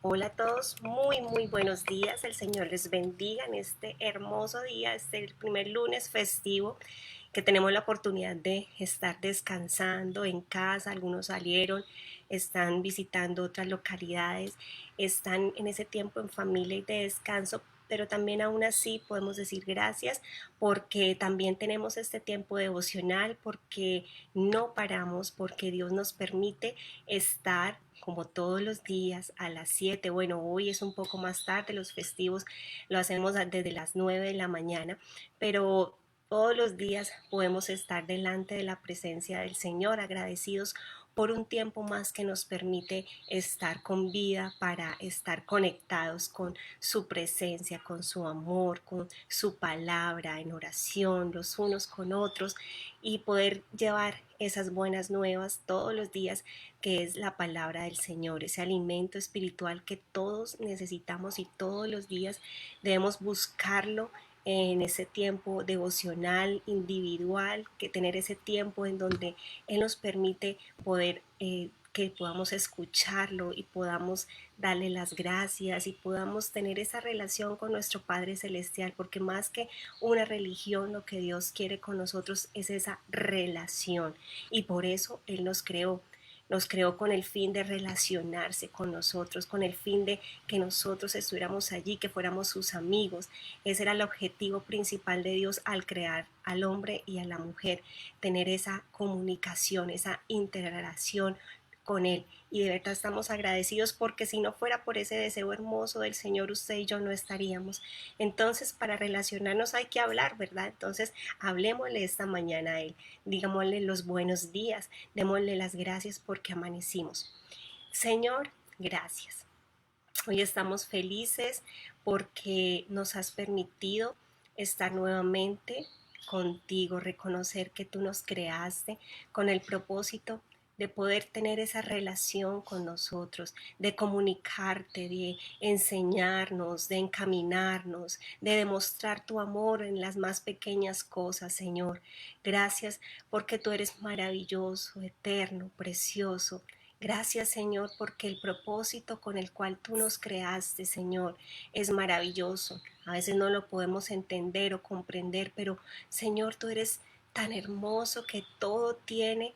Hola a todos, muy buenos días. El Señor les bendiga en este hermoso día, el primer lunes festivo que tenemos la oportunidad de estar descansando en casa. Algunos salieron, están visitando otras localidades, están en ese tiempo en familia y de descanso, pero también aún así podemos decir gracias porque también tenemos este tiempo devocional, porque no paramos, porque Dios nos permite estar como todos los días a las 7. Bueno, hoy es un poco más tarde, los festivos lo hacemos desde las 9 de la mañana, pero todos los días podemos estar delante de la presencia del Señor, agradecidos por un tiempo más que nos permite estar con vida, para estar conectados con su presencia, con su amor, con su palabra, en oración los unos con otros, y poder llevar esas buenas nuevas todos los días, que es la palabra del Señor, ese alimento espiritual que todos necesitamos y todos los días debemos buscarlo en ese tiempo devocional, individual, que tener ese tiempo en donde Él nos permite poder, que podamos escucharlo y podamos darle las gracias y podamos tener esa relación con nuestro Padre Celestial, porque más que una religión, lo que Dios quiere con nosotros es esa relación, y por eso Él nos creó con el fin de relacionarse con nosotros, con el fin de que nosotros estuviéramos allí, que fuéramos sus amigos. Ese era el objetivo principal de Dios al crear al hombre y a la mujer, tener esa comunicación, esa interrelación con Él. Y de verdad estamos agradecidos, porque si no fuera por ese deseo hermoso del Señor, usted y yo no estaríamos. Entonces, para relacionarnos hay que hablar, ¿verdad? Entonces, hablemosle esta mañana a Él, digámosle los buenos días, démosle las gracias porque amanecimos. Señor, gracias. Hoy estamos felices porque nos has permitido estar nuevamente contigo, reconocer que tú nos creaste con el propósito de poder tener esa relación con nosotros, de comunicarte, de enseñarnos, de encaminarnos, de demostrar tu amor en las más pequeñas cosas, Señor. Gracias porque tú eres maravilloso, eterno, precioso. Gracias, Señor, porque el propósito con el cual tú nos creaste, Señor, es maravilloso. A veces no lo podemos entender o comprender, pero Señor, tú eres tan hermoso que todo tiene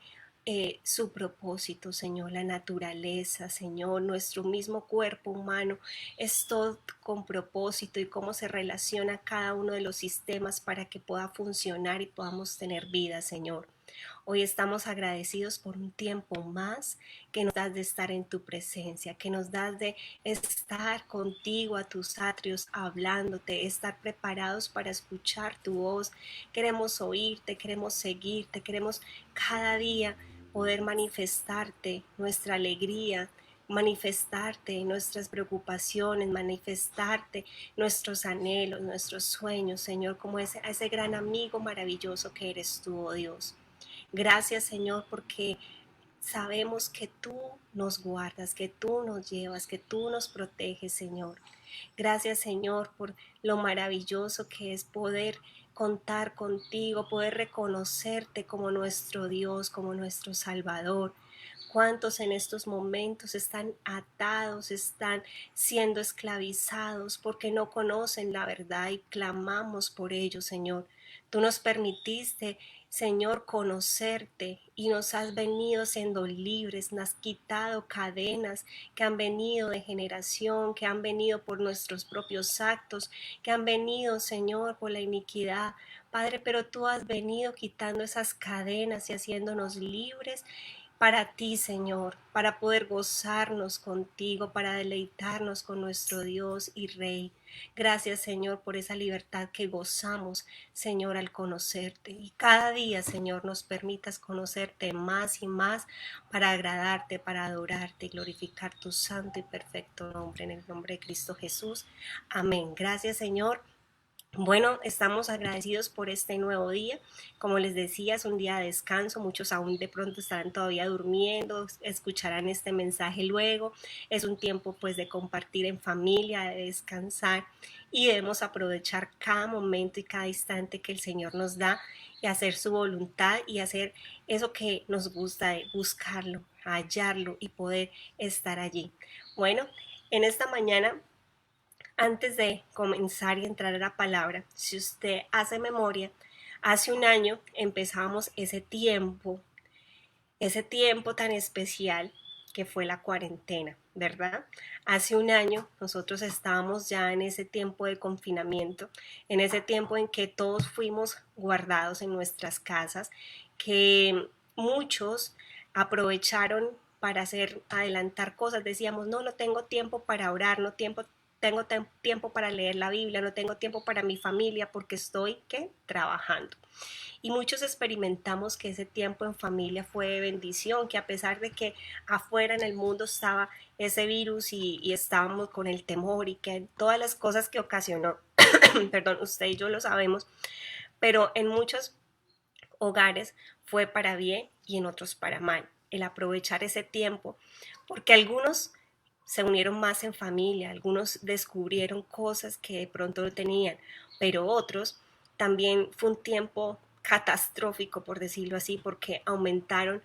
su propósito, Señor. La naturaleza, Señor, nuestro mismo cuerpo humano es todo con propósito, y cómo se relaciona cada uno de los sistemas para que pueda funcionar y podamos tener vida, Señor. Hoy estamos agradecidos por un tiempo más que nos das de estar en tu presencia, que nos das de estar contigo a tus atrios hablándote, estar preparados para escuchar tu voz. Queremos oírte, queremos seguirte, queremos cada día poder manifestarte nuestra alegría, manifestarte nuestras preocupaciones, manifestarte nuestros anhelos, nuestros sueños, Señor, como ese gran amigo maravilloso que eres tú, oh Dios. Gracias, Señor, porque sabemos que tú nos guardas, que tú nos llevas, que tú nos proteges, Señor. Gracias, Señor, por lo maravilloso que es poder contar contigo, poder reconocerte como nuestro Dios, como nuestro Salvador. ¿Cuántos en estos momentos están atados, están siendo esclavizados porque no conocen la verdad, y clamamos por ello, Señor? Tú nos permitiste, Señor, conocerte, y nos has venido siendo libres, nos has quitado cadenas que han venido de generación, que han venido por nuestros propios actos, que han venido, Señor, por la iniquidad. Padre, pero tú has venido quitando esas cadenas y haciéndonos libres para ti, Señor, para poder gozarnos contigo, para deleitarnos con nuestro Dios y Rey. Gracias, Señor, por esa libertad que gozamos, Señor, al conocerte. Y cada día, Señor, nos permitas conocerte más y más, para agradarte, para adorarte y glorificar tu santo y perfecto nombre, en el nombre de Cristo Jesús. Amén. Gracias, Señor. Bueno, estamos agradecidos por este nuevo día. Como les decía, es un día de descanso. Muchos aún de pronto estarán todavía durmiendo, escucharán este mensaje luego. Es un tiempo pues de compartir en familia, de descansar, y debemos aprovechar cada momento y cada instante que el Señor nos da, y hacer su voluntad y hacer eso que nos gusta, de buscarlo, hallarlo y poder estar allí. Bueno, en esta mañana, antes de comenzar y entrar a la palabra, si usted hace memoria, hace un año empezamos ese tiempo tan especial que fue la cuarentena, ¿verdad? Hace un año nosotros estábamos ya en ese tiempo de confinamiento, en ese tiempo en que todos fuimos guardados en nuestras casas, que muchos aprovecharon para adelantar cosas. Decíamos, no tengo tiempo para orar, tengo tiempo para leer la Biblia, no tengo tiempo para mi familia porque estoy, ¿qué? Trabajando. Y muchos experimentamos que ese tiempo en familia fue de bendición, que a pesar de que afuera en el mundo estaba ese virus y estábamos con el temor y que todas las cosas que ocasionó, perdón, usted y yo lo sabemos, pero en muchos hogares fue para bien y en otros para mal. El aprovechar ese tiempo, porque algunos se unieron más en familia, algunos descubrieron cosas que de pronto no tenían, pero otros también fue un tiempo catastrófico, por decirlo así, porque aumentaron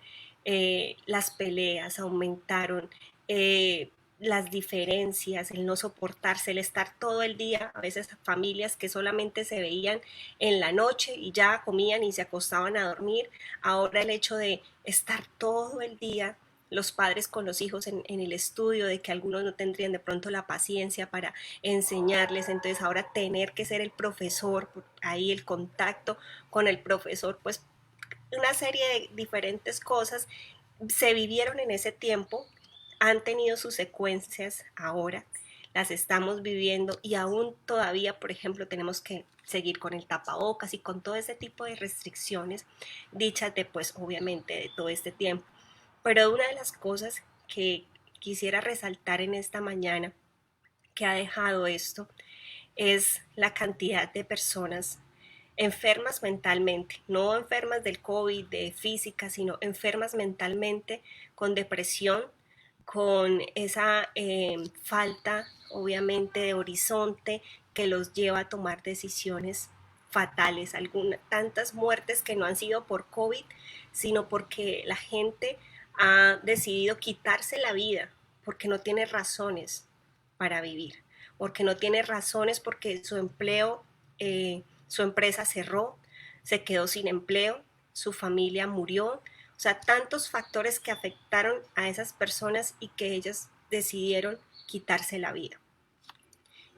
las peleas, aumentaron las diferencias, el no soportarse, el estar todo el día, a veces familias que solamente se veían en la noche y ya comían y se acostaban a dormir, ahora el hecho de estar todo el día los padres con los hijos en el estudio, de que algunos no tendrían de pronto la paciencia para enseñarles, entonces ahora tener que ser el profesor, ahí el contacto con el profesor, pues una serie de diferentes cosas se vivieron en ese tiempo, han tenido sus secuencias ahora, las estamos viviendo y aún todavía, por ejemplo, tenemos que seguir con el tapabocas y con todo ese tipo de restricciones dichas de, pues, obviamente, de todo este tiempo. Pero una de las cosas que quisiera resaltar en esta mañana que ha dejado esto es la cantidad de personas enfermas mentalmente, no enfermas del COVID, de física, sino enfermas mentalmente con depresión, con esa falta, obviamente, de horizonte que los lleva a tomar decisiones fatales, tantas muertes que no han sido por COVID, sino porque la gente ha decidido quitarse la vida, porque no tiene razones para vivir, porque no tiene razones porque su empleo, su empresa cerró, se quedó sin empleo, su familia murió, o sea, tantos factores que afectaron a esas personas y que ellas decidieron quitarse la vida.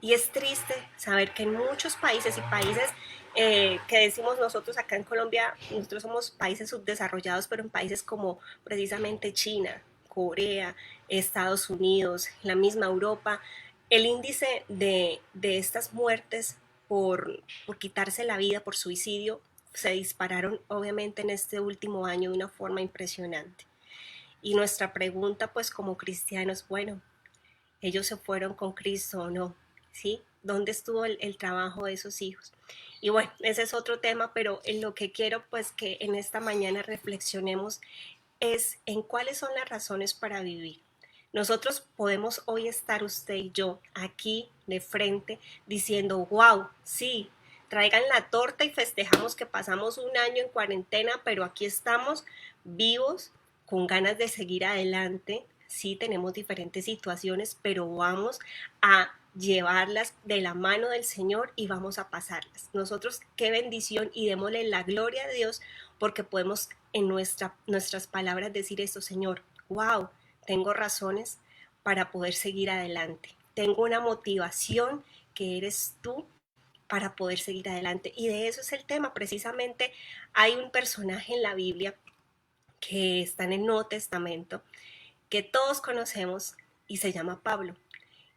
Y es triste saber que en muchos países y países que decimos nosotros acá en Colombia, nosotros somos países subdesarrollados, pero en países como precisamente China, Corea, Estados Unidos, la misma Europa, el índice de estas muertes por quitarse la vida, por suicidio, se dispararon obviamente en este último año de una forma impresionante. Y nuestra pregunta pues como cristianos, bueno, ellos se fueron con Cristo o no, ¿sí? ¿Dónde estuvo el trabajo de esos hijos? Y bueno, ese es otro tema, pero en lo que quiero pues que en esta mañana reflexionemos es en cuáles son las razones para vivir. Nosotros podemos hoy estar usted y yo aquí de frente diciendo, wow, sí, traigan la torta y festejamos que pasamos un año en cuarentena, pero aquí estamos vivos, con ganas de seguir adelante. Sí, tenemos diferentes situaciones, pero vamos a llevarlas de la mano del Señor y vamos a pasarlas. Nosotros, qué bendición, y démosle la gloria a Dios porque podemos en nuestras palabras decir esto, Señor, wow, tengo razones para poder seguir adelante. Tengo una motivación que eres tú para poder seguir adelante. Y de eso es el tema. Precisamente hay un personaje en la Biblia que está en el Nuevo Testamento que todos conocemos y se llama Pablo.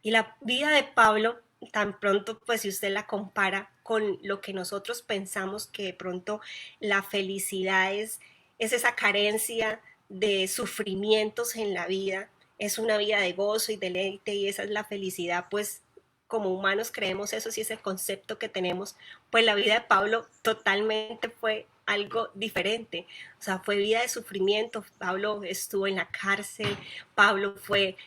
Y la vida de Pablo, tan pronto pues si usted la compara con lo que nosotros pensamos que de pronto la felicidad es esa carencia de sufrimientos en la vida, es una vida de gozo y deleite y esa es la felicidad, pues como humanos creemos eso, si es el concepto que tenemos, pues la vida de Pablo totalmente fue algo diferente, o sea, fue vida de sufrimiento. Pablo estuvo en la cárcel, Pablo fue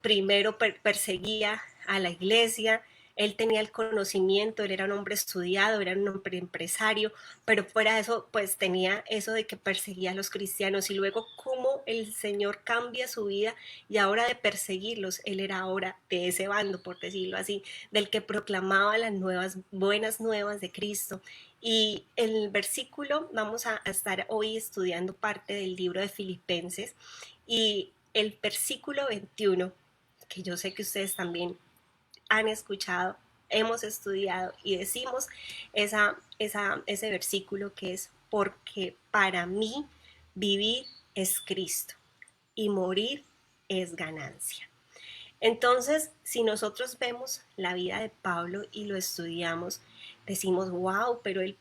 primero perseguía a la iglesia, él tenía el conocimiento, él era un hombre estudiado, era un hombre empresario, pero fuera de eso, pues tenía eso de que perseguía a los cristianos y luego cómo el Señor cambia su vida y ahora de perseguirlos, él era ahora de ese bando, por decirlo así, del que proclamaba las buenas nuevas de Cristo. Y el versículo, vamos a estar hoy estudiando parte del libro de Filipenses y el versículo 21, que yo sé que ustedes también han escuchado, hemos estudiado y decimos ese versículo que es: porque para mí vivir es Cristo y morir es ganancia. Entonces, si nosotros vemos la vida de Pablo y lo estudiamos, decimos, wow, pero él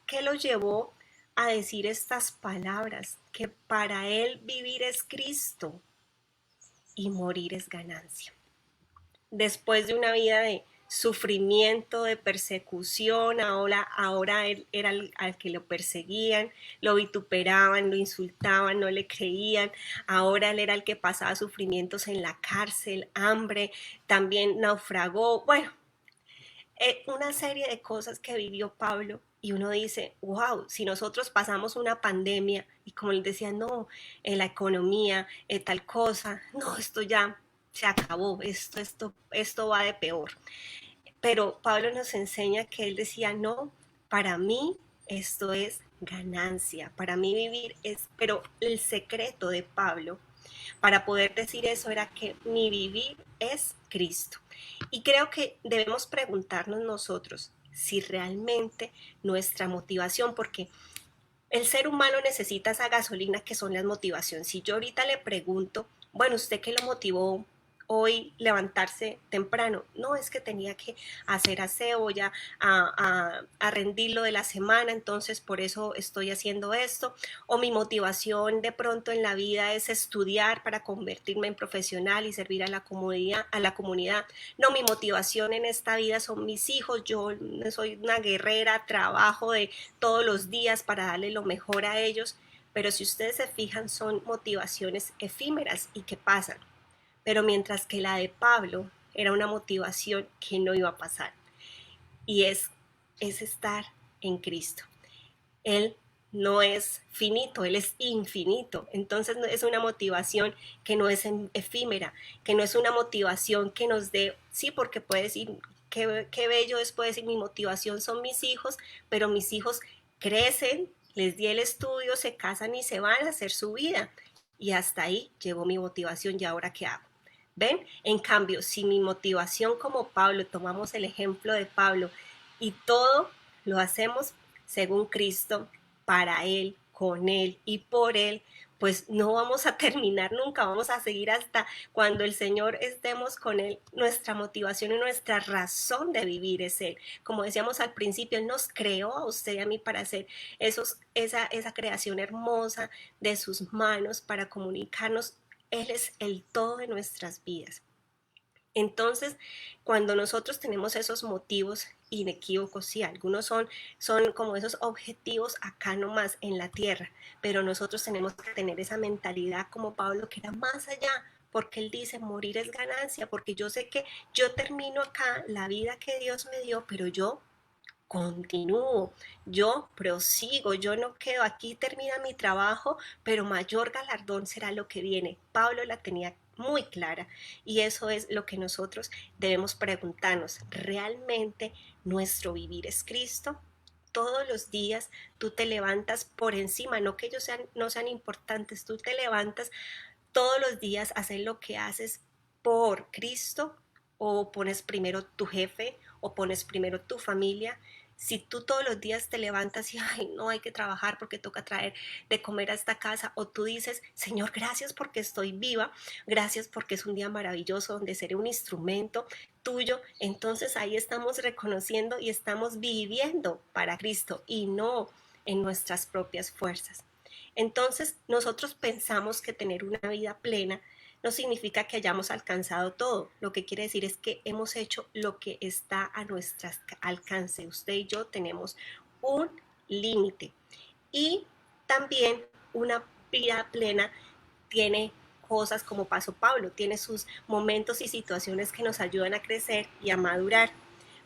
¿qué lo llevó a decir estas palabras? Que para él vivir es Cristo y morir es ganancia. Después de una vida de sufrimiento, de persecución, ahora él era al que lo perseguían, lo vituperaban, lo insultaban, no le creían, ahora él era el que pasaba sufrimientos en la cárcel, hambre, también naufragó, bueno, una serie de cosas que vivió Pablo y uno dice, wow, si nosotros pasamos una pandemia y como él decía, no, la economía, tal cosa, no, esto ya se acabó, esto va de peor. Pero Pablo nos enseña que él decía, no, para mí esto es ganancia, para mí vivir es, pero el secreto de Pablo para poder decir eso era que mi vivir es Cristo. Y creo que debemos preguntarnos nosotros si realmente nuestra motivación, porque el ser humano necesita esa gasolina que son las motivaciones. Si yo ahorita le pregunto, bueno, ¿usted qué lo motivó hoy levantarse temprano? No, es que tenía que hacer aseo ya a rendir lo de la semana, entonces por eso estoy haciendo esto. O mi motivación de pronto en la vida es estudiar para convertirme en profesional y servir a la comunidad. No, mi motivación en esta vida son mis hijos, yo soy una guerrera, trabajo de todos los días para darle lo mejor a ellos, pero si ustedes se fijan son motivaciones efímeras y que pasan, pero mientras que la de Pablo era una motivación que no iba a pasar y es estar en Cristo. Él no es finito, Él es infinito. Entonces es una motivación que no es efímera, que no es una motivación que nos dé, sí, porque puede decir, qué bello es, puede decir, mi motivación son mis hijos, pero mis hijos crecen, les di el estudio, se casan y se van a hacer su vida. Y hasta ahí llegó mi motivación y ahora qué hago. ¿Ven? En cambio, si mi motivación como Pablo, tomamos el ejemplo de Pablo y todo lo hacemos según Cristo, para Él, con Él y por Él, pues no vamos a terminar nunca, vamos a seguir hasta cuando el Señor estemos con Él. Nuestra motivación y nuestra razón de vivir es Él. Como decíamos al principio, Él nos creó a usted y a mí para hacer esa creación hermosa de sus manos, para comunicarnos. Él es el todo de nuestras vidas. Entonces, cuando nosotros tenemos esos motivos inequívocos, sí, algunos son como esos objetivos acá nomás en la tierra, pero nosotros tenemos que tener esa mentalidad como Pablo, que era más allá, porque él dice, morir es ganancia, porque yo sé que yo termino acá la vida que Dios me dio, pero yo continúo, yo prosigo, yo no quedo aquí, termina mi trabajo, pero mayor galardón será lo que viene. Pablo la tenía muy clara y eso es lo que nosotros debemos preguntarnos. ¿Realmente nuestro vivir es Cristo? Todos los días tú te levantas por encima, no que ellos no sean importantes, tú te levantas todos los días a hacer lo que haces por Cristo, o pones primero tu jefe o pones primero tu familia. Si tú todos los días te levantas y ay, no hay que trabajar porque toca traer de comer a esta casa, o tú dices, Señor, gracias porque estoy viva, gracias porque es un día maravilloso donde seré un instrumento tuyo, entonces ahí estamos reconociendo y estamos viviendo para Cristo y no en nuestras propias fuerzas. Entonces, nosotros pensamos que tener una vida plena no significa que hayamos alcanzado todo. Lo que quiere decir es que hemos hecho lo que está a nuestro alcance. Usted y yo tenemos un límite. Y también una vida plena tiene cosas como pasó Pablo, tiene sus momentos y situaciones que nos ayudan a crecer y a madurar.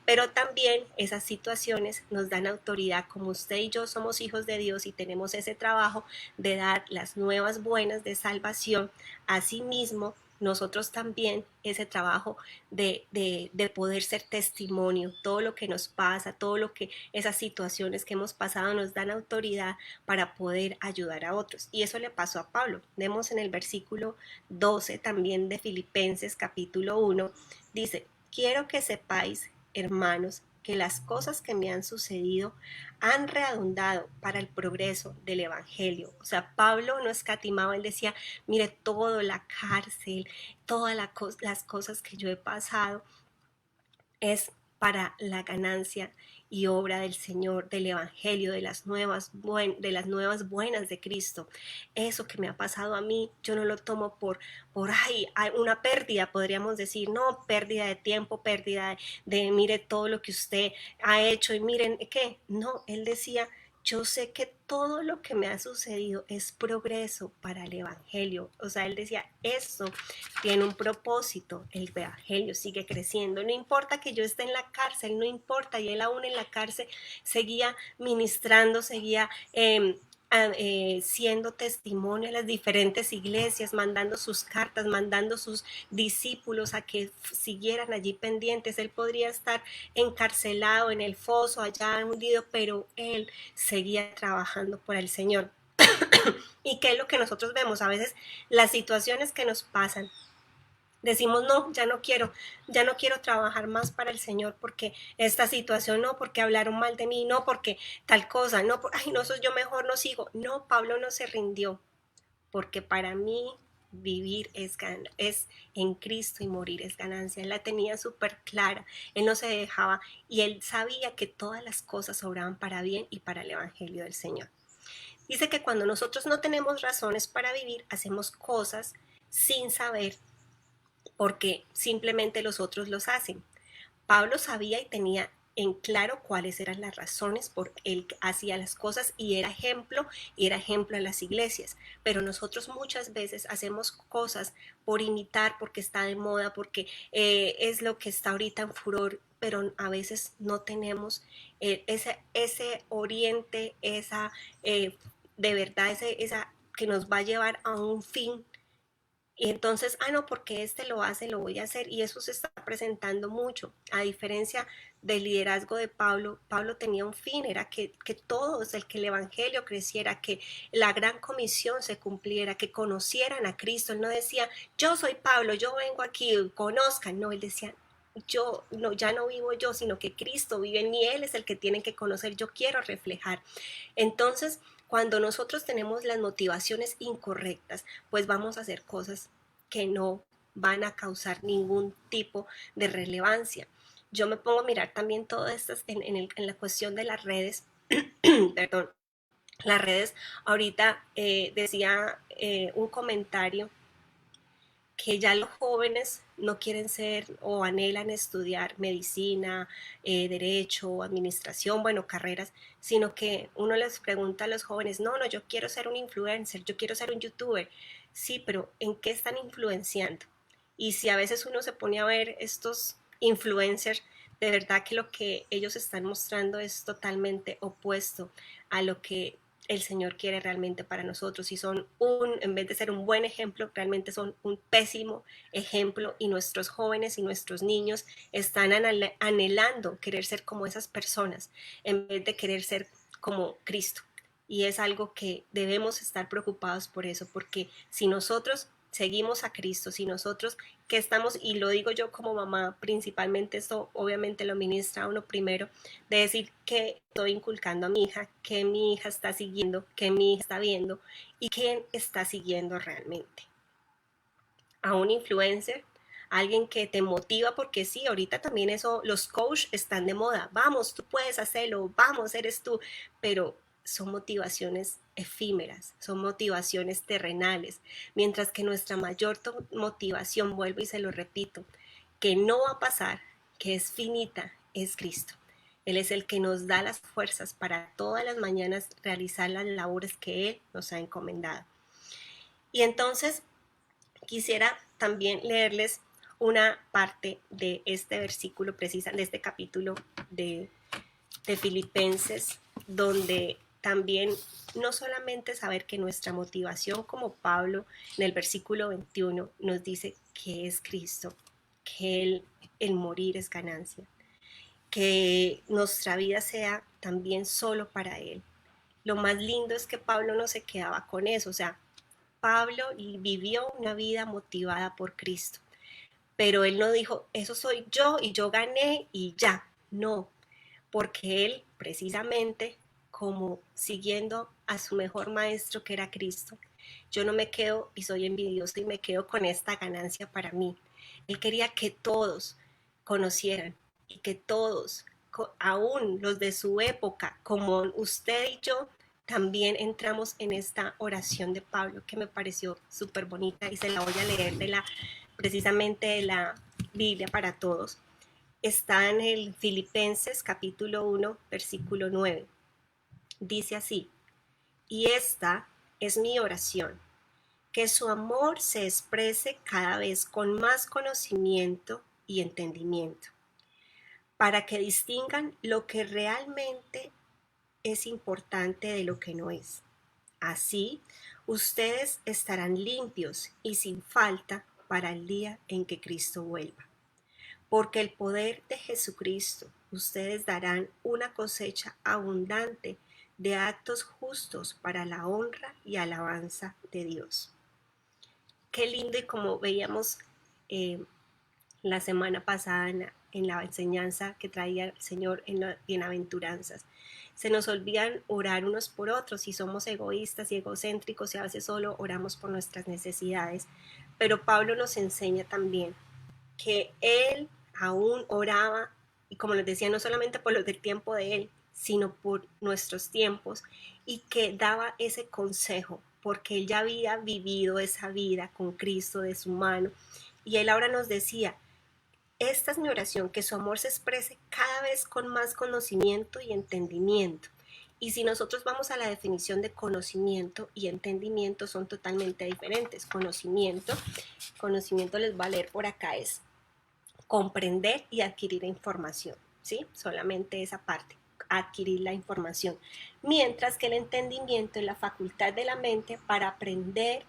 pero también esas situaciones nos dan autoridad, como usted y yo somos hijos de Dios y tenemos ese trabajo de dar las nuevas buenas de salvación. Asimismo, nosotros también ese trabajo de poder ser testimonio, todo lo que nos pasa, todo lo que esas situaciones que hemos pasado nos dan autoridad para poder ayudar a otros. Y eso le pasó a Pablo. Vemos en el versículo 12 también de Filipenses capítulo 1, dice, quiero que sepáis, hermanos, que las cosas que me han sucedido han redundado para el progreso del Evangelio. O sea, Pablo no escatimaba, él decía, mire todo, la cárcel, todas las cosas que yo he pasado, es para la ganancia y obra del Señor, del Evangelio, de las nuevas buenas de Cristo. Eso que me ha pasado a mí, yo no lo tomo por una pérdida, podríamos decir, no, pérdida de tiempo, pérdida mire todo lo que usted ha hecho y miren, ¿qué? No, él decía, yo sé que todo lo que me ha sucedido es progreso para el Evangelio. O sea, él decía, esto tiene un propósito, el Evangelio sigue creciendo. No importa que yo esté en la cárcel, no importa, y él aún en la cárcel seguía ministrando, seguía siendo testimonio a las diferentes iglesias, mandando sus cartas, mandando sus discípulos a que siguieran allí pendientes. Él podría estar encarcelado en el foso, allá hundido, pero él seguía trabajando por el Señor. ¿Y qué es lo que nosotros vemos? A veces las situaciones que nos pasan, decimos, no, ya no quiero trabajar más para el Señor porque esta situación, no, porque hablaron mal de mí, no, porque tal cosa, no, ay, no, yo mejor no sigo. No, Pablo no se rindió, porque para mí vivir es en Cristo y morir es ganancia. Él la tenía súper clara, él no se dejaba y él sabía que todas las cosas obraban para bien y para el Evangelio del Señor. Dice que cuando nosotros no tenemos razones para vivir, hacemos cosas sin saber porque simplemente los otros los hacen. Pablo sabía y tenía en claro cuáles eran las razones por él hacía las cosas y era ejemplo a las iglesias. Pero nosotros muchas veces hacemos cosas por imitar, porque está de moda, porque es lo que está ahorita en furor, pero a veces no tenemos ese oriente, de verdad, esa que nos va a llevar a un fin. Y entonces, no, porque este lo hace, lo voy a hacer. Y eso se está presentando mucho. A diferencia del liderazgo de Pablo, Pablo tenía un fin, era que todos, que el Evangelio creciera, que la gran comisión se cumpliera, que conocieran a Cristo. Él no decía, yo soy Pablo, yo vengo aquí, conozcan. No, él decía, yo no, ya no vivo yo, sino que Cristo vive en mí, Él es el que tienen que conocer, yo quiero reflejar. Entonces, cuando nosotros tenemos las motivaciones incorrectas, pues vamos a hacer cosas que no van a causar ningún tipo de relevancia. Yo me pongo a mirar también todo esto en la cuestión de las redes, perdón, las redes, ahorita decía un comentario que ya los jóvenes no quieren ser o anhelan estudiar medicina, derecho, administración, bueno, carreras, sino que uno les pregunta a los jóvenes, no, yo quiero ser un influencer, yo quiero ser un youtuber. Sí, pero ¿en qué están influenciando? Y si a veces uno se pone a ver estos influencers, de verdad que lo que ellos están mostrando es totalmente opuesto a lo que el Señor quiere realmente para nosotros y en vez de ser un buen ejemplo, realmente son un pésimo ejemplo y nuestros jóvenes y nuestros niños están anhelando querer ser como esas personas en vez de querer ser como Cristo. Y es algo que debemos estar preocupados por eso, porque si nosotros seguimos a Cristo, si nosotros que estamos, y lo digo yo como mamá, principalmente esto obviamente lo ministra uno primero, de decir que estoy inculcando a mi hija, que mi hija está siguiendo, que mi hija está viendo y quién está siguiendo realmente. A un influencer, alguien que te motiva, porque sí, ahorita también eso, los coaches están de moda, vamos, tú puedes hacerlo, vamos, eres tú, pero son motivaciones efímeras, son motivaciones terrenales, mientras que nuestra mayor motivación, vuelvo y se lo repito, que no va a pasar, que es finita, es Cristo. Él es el que nos da las fuerzas para todas las mañanas realizar las labores que Él nos ha encomendado. Y entonces quisiera también leerles una parte de este versículo precisa, de este capítulo de, de Filipenses, donde también no solamente saber que nuestra motivación, como Pablo en el versículo 21 nos dice que es Cristo, que el morir es ganancia, que nuestra vida sea también solo para Él. Lo más lindo es que Pablo no se quedaba con eso, o sea, Pablo vivió una vida motivada por Cristo, pero él no dijo, eso soy yo y yo gané y ya, no, porque él precisamente como siguiendo a su mejor maestro que era Cristo, yo no me quedo y soy envidioso y me quedo con esta ganancia para mí. Él quería que todos conocieran y que todos, aún los de su época, como usted y yo, también entramos en esta oración de Pablo que me pareció súper bonita y se la voy a leer precisamente de la Biblia para todos. Está en el Filipenses capítulo 1, versículo 9. Dice así, y esta es mi oración, que su amor se exprese cada vez con más conocimiento y entendimiento, para que distingan lo que realmente es importante de lo que no es. Así, ustedes estarán limpios y sin falta para el día en que Cristo vuelva. Porque el poder de Jesucristo, ustedes darán una cosecha abundante de actos justos para la honra y alabanza de Dios. Qué lindo, y como veíamos eh, la semana pasada en la enseñanza que traía el Señor en las bienaventuranzas, se nos olvidan orar unos por otros y somos egoístas y egocéntricos y a veces solo oramos por nuestras necesidades, pero Pablo nos enseña también que él aún oraba, y como les decía, no solamente por los del tiempo de él, sino por nuestros tiempos, y que daba ese consejo, porque él ya había vivido esa vida con Cristo de su mano, y él ahora nos decía, esta es mi oración, que su amor se exprese cada vez con más conocimiento y entendimiento. Y si nosotros vamos a la definición de conocimiento y entendimiento, son totalmente diferentes. Conocimiento les va a leer por acá, es comprender y adquirir información, ¿sí? Solamente esa parte, adquirir la información. Mientras que el entendimiento es la facultad de la mente para aprender,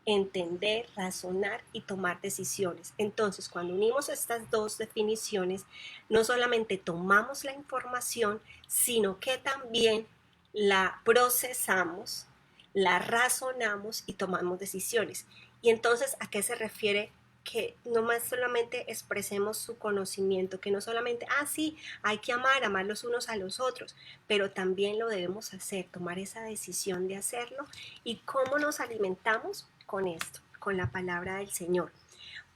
entender, razonar y tomar decisiones. Entonces, cuando unimos estas dos definiciones, no solamente tomamos la información, sino que también la procesamos, la razonamos y tomamos decisiones. Y entonces, ¿a qué se refiere que no más solamente expresemos su conocimiento, que no solamente, sí, hay que amar los unos a los otros, pero también lo debemos hacer, tomar esa decisión de hacerlo. ¿Y cómo nos alimentamos? Con esto, con la palabra del Señor,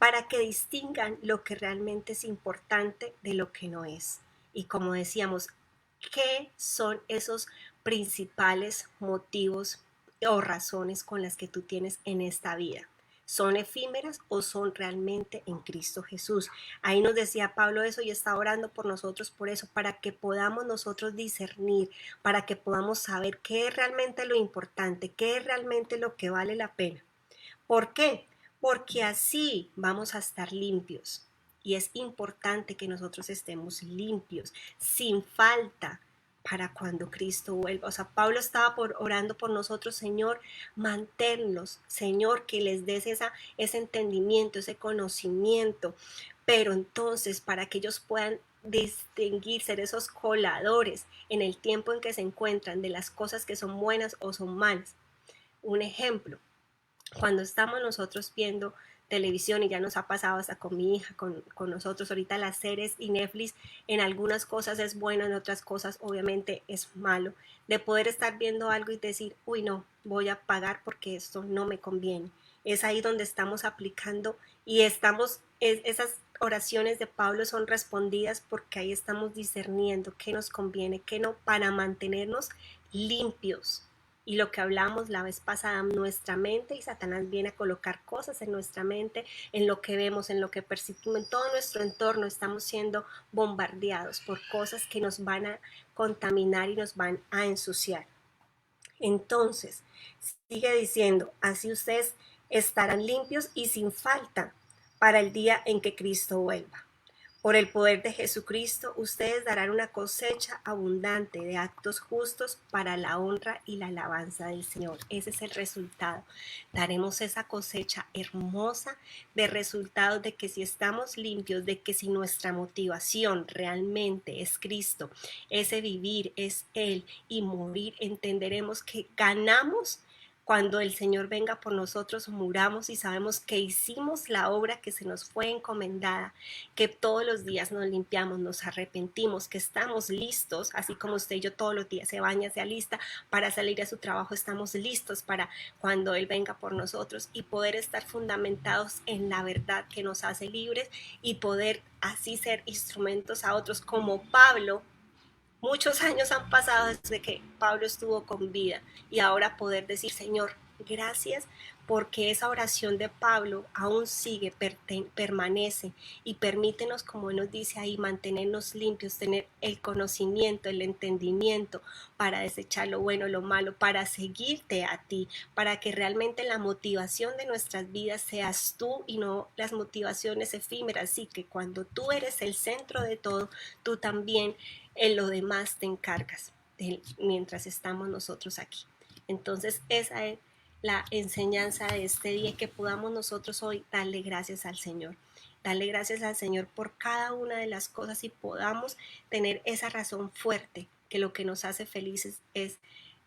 para que distingan lo que realmente es importante de lo que no es. Y como decíamos, ¿qué son esos principales motivos o razones con las que tú tienes en esta vida? ¿Son efímeras o son realmente en Cristo Jesús? Ahí nos decía Pablo eso y está orando por nosotros por eso, para que podamos nosotros discernir, para que podamos saber qué es realmente lo importante, qué es realmente lo que vale la pena. ¿Por qué? Porque así vamos a estar limpios. Y es importante que nosotros estemos limpios, sin falta, para cuando Cristo vuelva. O sea, Pablo estaba orando por nosotros, Señor, manténlos, Señor, que les des ese entendimiento, ese conocimiento. Pero entonces, para que ellos puedan distinguir, ser esos coladores en el tiempo en que se encuentran de las cosas que son buenas o son malas. Un ejemplo, cuando estamos nosotros viendo televisión, y ya nos ha pasado hasta con mi hija, con nosotros, ahorita las series y Netflix, en algunas cosas es bueno, en otras cosas obviamente es malo, de poder estar viendo algo y decir, uy no, voy a pagar porque esto no me conviene. Es ahí donde estamos aplicando y esas oraciones de Pablo son respondidas porque ahí estamos discerniendo qué nos conviene, qué no, para mantenernos limpios. Y lo que hablamos la vez pasada, nuestra mente, y Satanás viene a colocar cosas en nuestra mente, en lo que vemos, en lo que percibimos, en todo nuestro entorno estamos siendo bombardeados por cosas que nos van a contaminar y nos van a ensuciar. Entonces, sigue diciendo, así ustedes estarán limpios y sin falta para el día en que Cristo vuelva. Por el poder de Jesucristo, ustedes darán una cosecha abundante de actos justos para la honra y la alabanza del Señor. Ese es el resultado. Daremos esa cosecha hermosa de resultados de que si estamos limpios, de que si nuestra motivación realmente es Cristo, ese vivir es Él y morir, entenderemos que ganamos cuando el Señor venga por nosotros, muramos y sabemos que hicimos la obra que se nos fue encomendada, que todos los días nos limpiamos, nos arrepentimos, que estamos listos, así como usted y yo todos los días se baña, se alista para salir a su trabajo, estamos listos para cuando Él venga por nosotros y poder estar fundamentados en la verdad que nos hace libres y poder así ser instrumentos a otros como Pablo. Muchos años han pasado desde que Pablo estuvo con vida y ahora poder decir, Señor, gracias porque esa oración de Pablo aún sigue, permanece y permítenos, como nos dice ahí, mantenernos limpios, tener el conocimiento, el entendimiento para desechar lo bueno, lo malo, para seguirte a ti, para que realmente la motivación de nuestras vidas seas tú y no las motivaciones efímeras. Así que cuando tú eres el centro de todo, tú también en lo demás te encargas mientras estamos nosotros aquí. Entonces esa es la enseñanza de este día, que podamos nosotros hoy darle gracias al Señor. Darle gracias al Señor por cada una de las cosas y podamos tener esa razón fuerte, que lo que nos hace felices es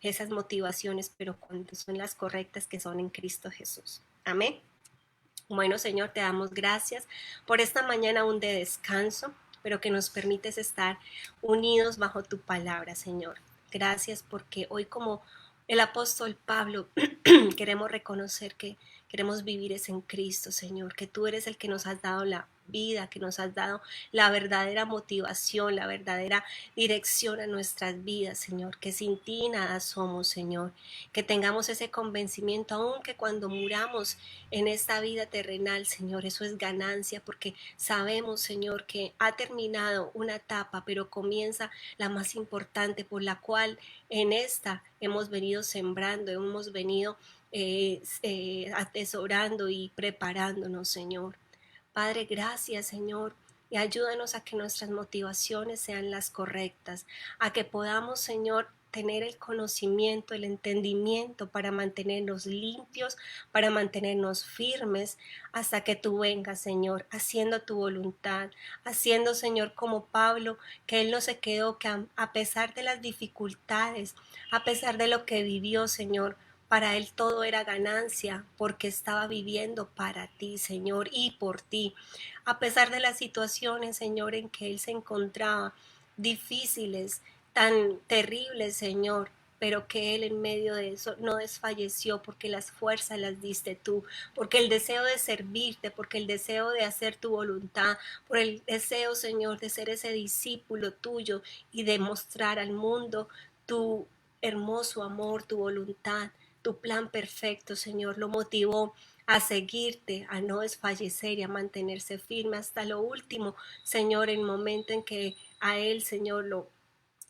esas motivaciones, pero cuando son las correctas, que son en Cristo Jesús. Amén. Bueno, Señor, te damos gracias por esta mañana aún de descanso, pero que nos permites estar unidos bajo tu palabra, Señor. Gracias porque hoy, como el apóstol Pablo, queremos reconocer que queremos vivir es en Cristo, Señor, que tú eres el que nos has dado la vida, que nos has dado la verdadera motivación, la verdadera dirección a nuestras vidas, Señor, que sin ti nada somos, Señor, que tengamos ese convencimiento, aun que cuando muramos en esta vida terrenal, Señor, eso es ganancia, porque sabemos, Señor, que ha terminado una etapa, pero comienza la más importante, por la cual en esta hemos venido sembrando, hemos venido atesorando y preparándonos, Señor. Padre, gracias, Señor, y ayúdanos a que nuestras motivaciones sean las correctas, a que podamos, Señor, tener el conocimiento, el entendimiento para mantenernos limpios, para mantenernos firmes hasta que tú vengas, Señor, haciendo tu voluntad, haciendo, Señor, como Pablo, que él no se quedó, que a pesar de las dificultades, a pesar de lo que vivió, Señor, para él todo era ganancia porque estaba viviendo para ti, Señor, y por ti. A pesar de las situaciones, Señor, en que él se encontraba, difíciles, tan terribles, Señor, pero que él en medio de eso no desfalleció, porque las fuerzas las diste tú, porque el deseo de servirte, porque el deseo de hacer tu voluntad, por el deseo, Señor, de ser ese discípulo tuyo y de mostrar al mundo tu hermoso amor, tu voluntad, tu plan perfecto, Señor, lo motivó a seguirte, a no desfallecer y a mantenerse firme hasta lo último, Señor, el momento en que a él, Señor, lo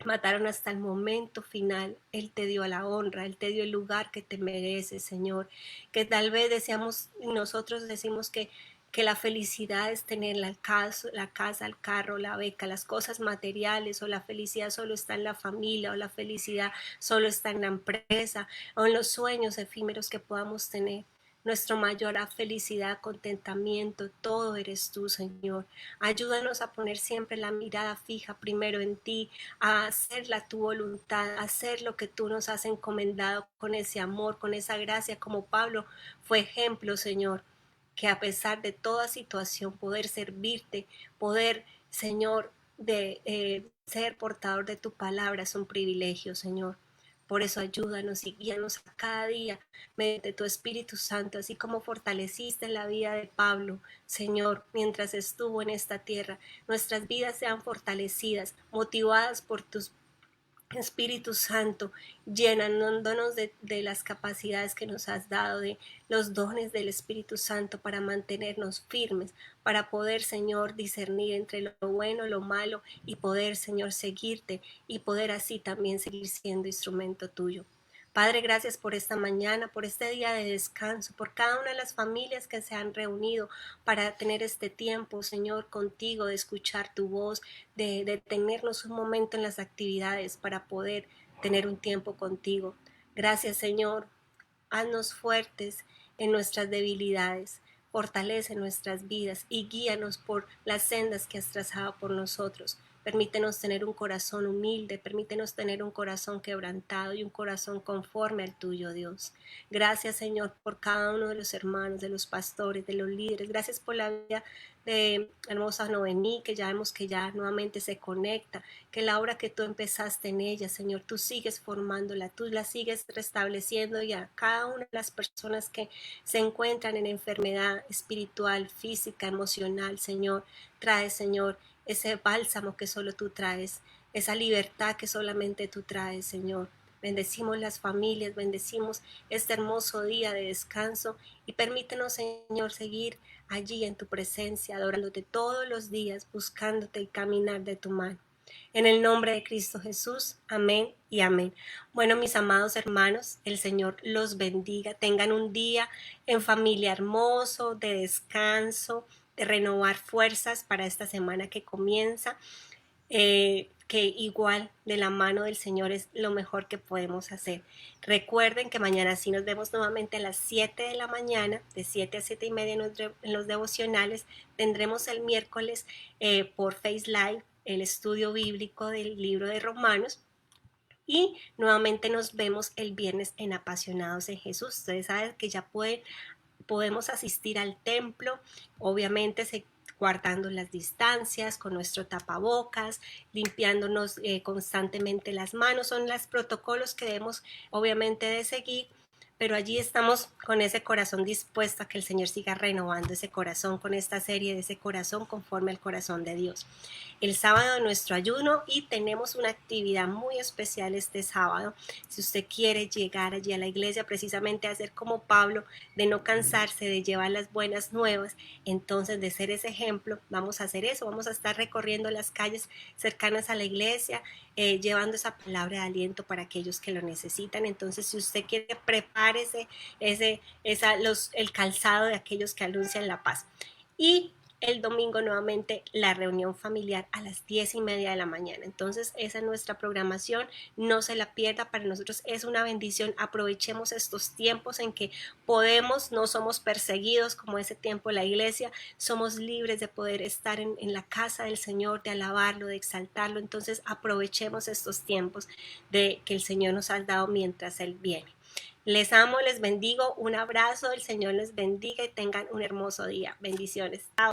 mataron hasta el momento final. Él te dio la honra, Él te dio el lugar que te mereces, Señor. Que tal vez deseamos, nosotros decimos que la felicidad es tener la casa, el carro, la beca, las cosas materiales, o la felicidad solo está en la familia, o la felicidad solo está en la empresa, o en los sueños efímeros que podamos tener. Nuestra mayor felicidad, contentamiento, todo eres tú, Señor. Ayúdanos a poner siempre la mirada fija primero en ti, a hacer tu voluntad, a hacer lo que tú nos has encomendado con ese amor, con esa gracia, como Pablo fue ejemplo, Señor, que a pesar de toda situación, poder servirte, poder, Señor, de ser portador de tu palabra es un privilegio, Señor. Por eso ayúdanos y guíanos a cada día mediante tu Espíritu Santo, así como fortaleciste la vida de Pablo, Señor, mientras estuvo en esta tierra. Nuestras vidas sean fortalecidas, motivadas por tus Espíritu Santo, llenándonos de las capacidades que nos has dado, de los dones del Espíritu Santo para mantenernos firmes, para poder, Señor, discernir entre lo bueno, lo malo y poder, Señor, seguirte y poder así también seguir siendo instrumento tuyo. Padre, gracias por esta mañana, por este día de descanso, por cada una de las familias que se han reunido para tener este tiempo, Señor, contigo, de escuchar tu voz, de detenernos un momento en las actividades para poder tener un tiempo contigo. Gracias, Señor. Haznos fuertes en nuestras debilidades, fortalece nuestras vidas y guíanos por las sendas que has trazado por nosotros. Permítenos tener un corazón humilde, permítenos tener un corazón quebrantado y un corazón conforme al tuyo, Dios. Gracias, Señor, por cada uno de los hermanos, de los pastores, de los líderes. Gracias por la vida de hermosa Noemí, que ya vemos que ya nuevamente se conecta, que la obra que tú empezaste en ella, Señor, tú sigues formándola, tú la sigues restableciendo, y a cada una de las personas que se encuentran en enfermedad espiritual, física, emocional, Señor, trae, Señor, ese bálsamo que solo tú traes, esa libertad que solamente tú traes, Señor. Bendecimos las familias, bendecimos este hermoso día de descanso y permítenos, Señor, seguir allí en tu presencia, adorándote todos los días, buscándote y caminar de tu mano. En el nombre de Cristo Jesús, amén y amén. Bueno, mis amados hermanos, el Señor los bendiga. Tengan un día en familia hermoso, de descanso, de renovar fuerzas para esta semana que comienza. Que igual de la mano del Señor es lo mejor que podemos hacer. Recuerden que mañana sí nos vemos nuevamente a las 7 de la mañana, de 7 a 7 y media en los devocionales. Tendremos el miércoles por Face Live el estudio bíblico del libro de Romanos. Y nuevamente nos vemos el viernes en Apasionados en Jesús. Ustedes saben que ya podemos asistir al templo, obviamente guardando las distancias, con nuestro tapabocas, limpiándonos constantemente las manos. Son los protocolos que debemos obviamente de seguir, pero allí estamos con ese corazón dispuesto a que el Señor siga renovando ese corazón con esta serie de ese corazón conforme al corazón de Dios. El sábado nuestro ayuno y tenemos una actividad muy especial este sábado. Si usted quiere llegar allí a la iglesia precisamente a hacer como Pablo, de no cansarse de llevar las buenas nuevas, entonces de ser ese ejemplo, vamos a hacer eso, vamos a estar recorriendo las calles cercanas a la iglesia, llevando esa palabra de aliento para aquellos que lo necesitan. Entonces, si usted quiere, prepárese el calzado de aquellos que anuncian la paz. Y el domingo nuevamente la reunión familiar a las 10:30 de la mañana. Entonces esa es nuestra programación, no se la pierda, para nosotros es una bendición. Aprovechemos estos tiempos en que podemos, no somos perseguidos como ese tiempo de la iglesia, somos libres de poder estar en la casa del Señor, de alabarlo, de exaltarlo. Entonces aprovechemos estos tiempos de que el Señor nos ha dado mientras Él viene. Les amo, les bendigo, un abrazo, el Señor les bendiga y tengan un hermoso día. Bendiciones. Chao.